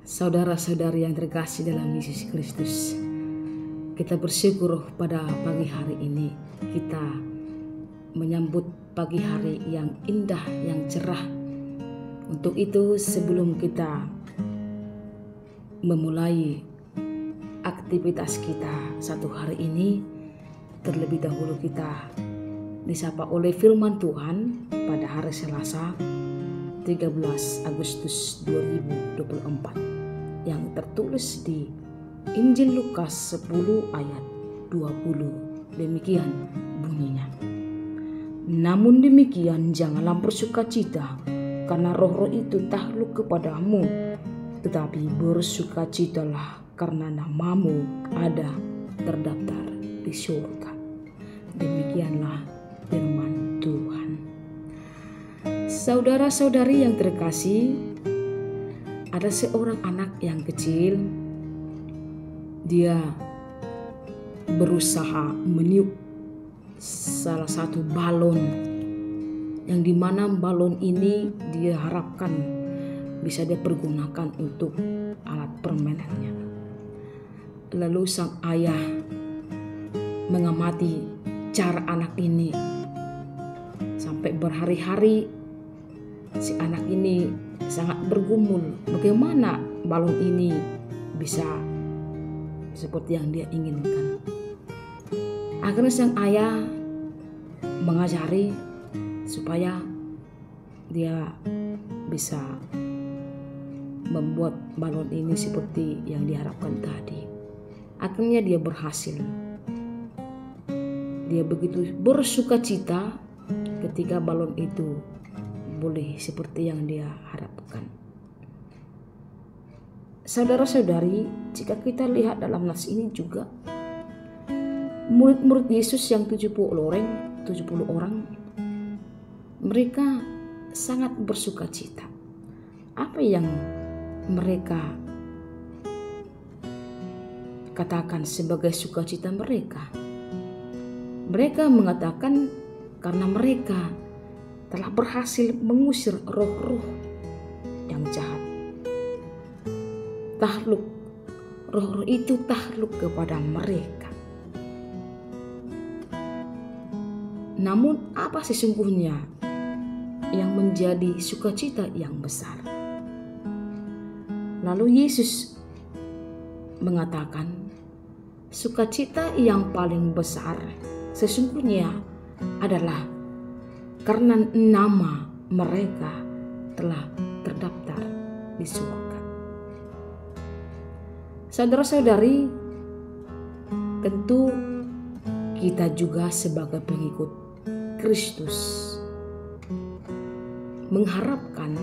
Saudara-saudari yang terkasih dalam Yesus Kristus, kita bersyukur pada pagi hari ini kita menyambut pagi hari yang indah, yang cerah. Untuk itu sebelum kita memulai aktivitas kita satu hari ini, terlebih dahulu kita disapa oleh firman Tuhan pada hari Selasa 13 Agustus 2024 yang tertulis di Injil Lukas 10 ayat 20. Demikian bunyinya. Namun demikian janganlah bersukacita karena roh-roh itu takluk kepadamu, tetapi bersukacitalah karena namamu ada terdaftar di surga. Demikianlah firman Tuhan. Saudara-saudari yang terkasih, ada seorang anak yang kecil. Dia berusaha meniup salah satu balon, yang dimana balon ini dia harapkan bisa dia pergunakan untuk alat permainannya. Lalu sang ayah mengamati cara anak ini sampai berhari-hari. Si anak ini sangat bergumul bagaimana balon ini bisa seperti yang dia inginkan. Akhirnya sang ayah mengajari supaya dia bisa membuat balon ini seperti yang diharapkan tadi. Akhirnya dia berhasil. Dia begitu bersukacita ketika balon itu boleh seperti yang dia harapkan. Saudara-saudari, jika kita lihat dalam nas ini juga, murid-murid Yesus yang 70 orang, mereka sangat bersukacita. Apa yang mereka katakan sebagai sukacita mereka? Mereka mengatakan karena mereka telah berhasil mengusir roh-roh yang jahat. Takluk, roh-roh itu takluk kepada mereka. Namun apa sesungguhnya yang menjadi sukacita yang besar? Lalu Yesus mengatakan, sukacita yang paling besar sesungguhnya adalah karena nama mereka telah terdaftar di surga. Saudara-saudari, tentu kita juga sebagai pengikut Kristus mengharapkan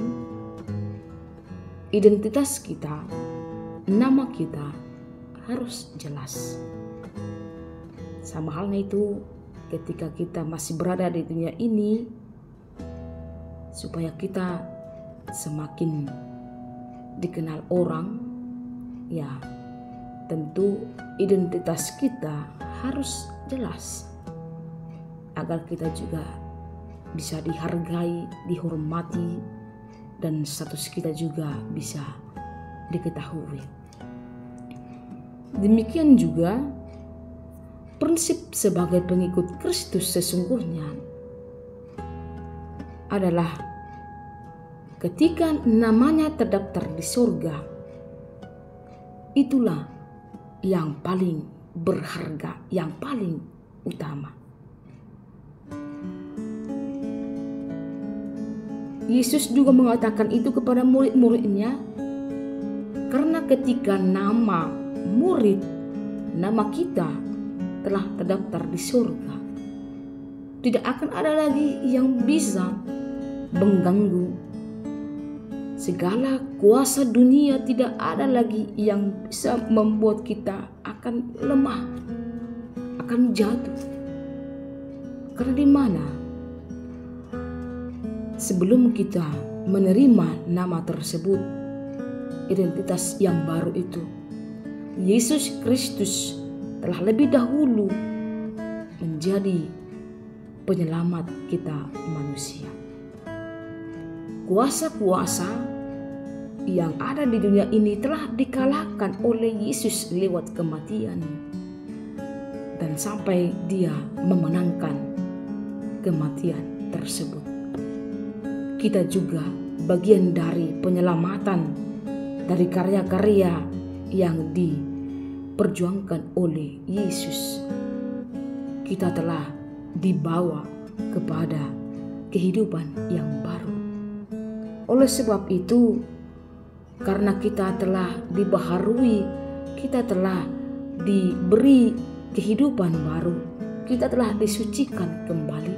identitas kita, nama kita harus jelas. Sama halnya itu ketika kita masih berada di dunia ini, supaya kita semakin dikenal orang, ya tentu identitas kita harus jelas agar kita juga bisa dihargai, dihormati, dan status kita juga bisa diketahui. Demikian juga prinsip sebagai pengikut Kristus sesungguhnya adalah ketika namanya terdaftar di surga, itulah yang paling berharga, yang paling utama. Yesus juga mengatakan itu kepada murid-muridnya, karena ketika nama murid, nama kita telah terdaftar di surga, tidak akan ada lagi yang bisa mengganggu. Segala kuasa dunia tidak ada lagi yang bisa membuat kita akan lemah, akan jatuh. Karena di mana sebelum kita menerima nama tersebut, identitas yang baru itu, Yesus Kristus telah lebih dahulu menjadi penyelamat kita manusia. Kuasa-kuasa yang ada di dunia ini telah dikalahkan oleh Yesus lewat kematian. Dan sampai dia memenangkan kematian tersebut, kita juga bagian dari penyelamatan dari karya-karya yang diperjuangkan oleh Yesus. Kita telah dibawa kepada kehidupan yang baru. Oleh sebab itu, karena kita telah dibaharui, kita telah diberi kehidupan baru, kita telah disucikan kembali,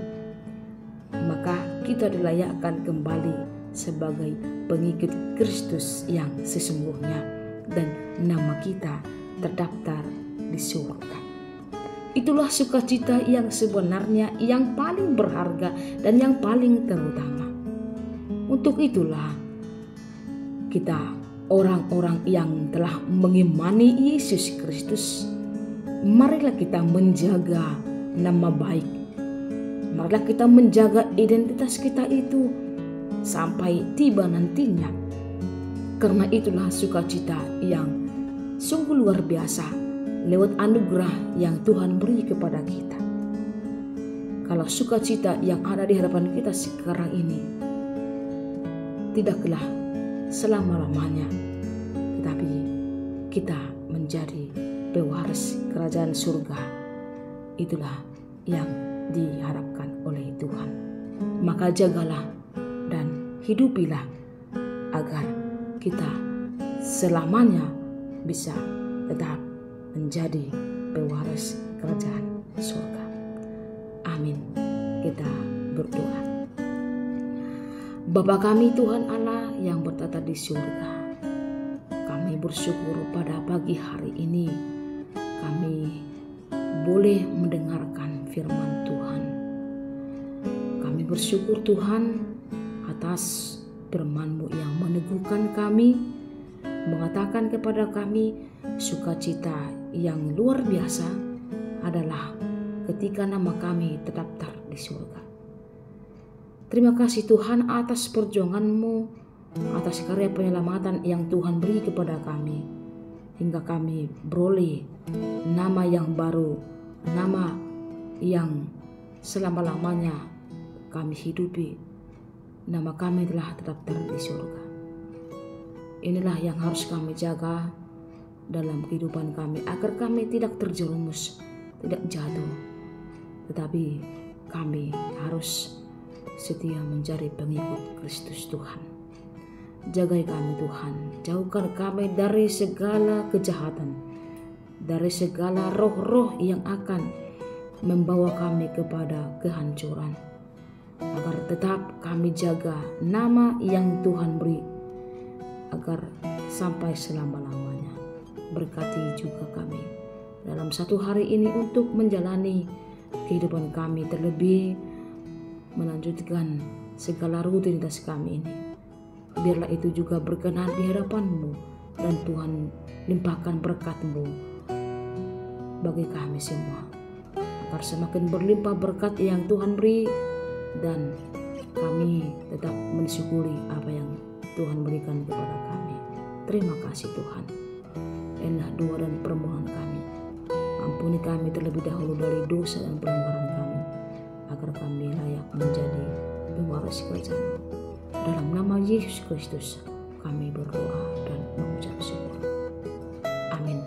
maka kita dilayakkan kembali sebagai pengikut Kristus yang sesungguhnya, dan nama kita terdaftar di surga. Itulah sukacita yang sebenarnya, yang paling berharga dan yang paling terutama. Untuk itulah kita, orang-orang yang telah mengimani Yesus Kristus, marilah kita menjaga nama baik. Marilah kita menjaga identitas kita itu sampai tiba nantinya. Karena itulah sukacita yang sungguh luar biasa lewat anugerah yang Tuhan beri kepada kita. Kalau sukacita yang ada di hadapan kita sekarang ini tidaklah selama-lamanya, tetapi kita menjadi pewaris kerajaan surga. Itulah yang diharapkan oleh Tuhan. Maka jagalah dan hidupilah agar kita selamanya bisa tetap menjadi pewaris kerajaan surga. Amin. Kita berdoa. Bapa kami Tuhan Allah yang bertata di surga, kami bersyukur pada pagi hari ini kami boleh mendengarkan firman Tuhan. Kami bersyukur Tuhan atas firman-Mu yang meneguhkan kami, mengatakan kepada kami sukacita yang luar biasa adalah ketika nama kami terdaftar di surga. Terima kasih Tuhan atas perjuangan-Mu, atas karya penyelamatan yang Tuhan beri kepada kami, hingga kami beroleh nama yang baru, nama yang selama-lamanya kami hidupi. Nama kami telah terdaftar di surga. Inilah yang harus kami jaga dalam kehidupan kami, agar kami tidak terjerumus, tidak jatuh, tetapi kami harus setia menjadi pengikut Kristus Tuhan. Jagai kami Tuhan, jauhkan kami dari segala kejahatan, dari segala roh-roh yang akan membawa kami kepada kehancuran, agar tetap kami jaga nama yang Tuhan beri, agar sampai selama-lamanya. Berkati juga kami dalam satu hari ini untuk menjalani kehidupan kami, terlebih melanjutkan segala rutinitas kami ini. Biarlah itu juga berkenan di hadapan-Mu, dan Tuhan limpahkan berkat-Mu bagi kami semua, agar semakin berlimpah berkat yang Tuhan beri, dan kami tetap mensyukuri apa yang Tuhan berikan kepada kami. Terima kasih Tuhan. Inilah doa dan permohonan kami. Ampuni kami terlebih dahulu dari dosa dan pelanggaran kami, agar kami layak menjadi pewaris kerajaan. Dalam nama Yesus Kristus kami berdoa dan mengucap syukur. Amin.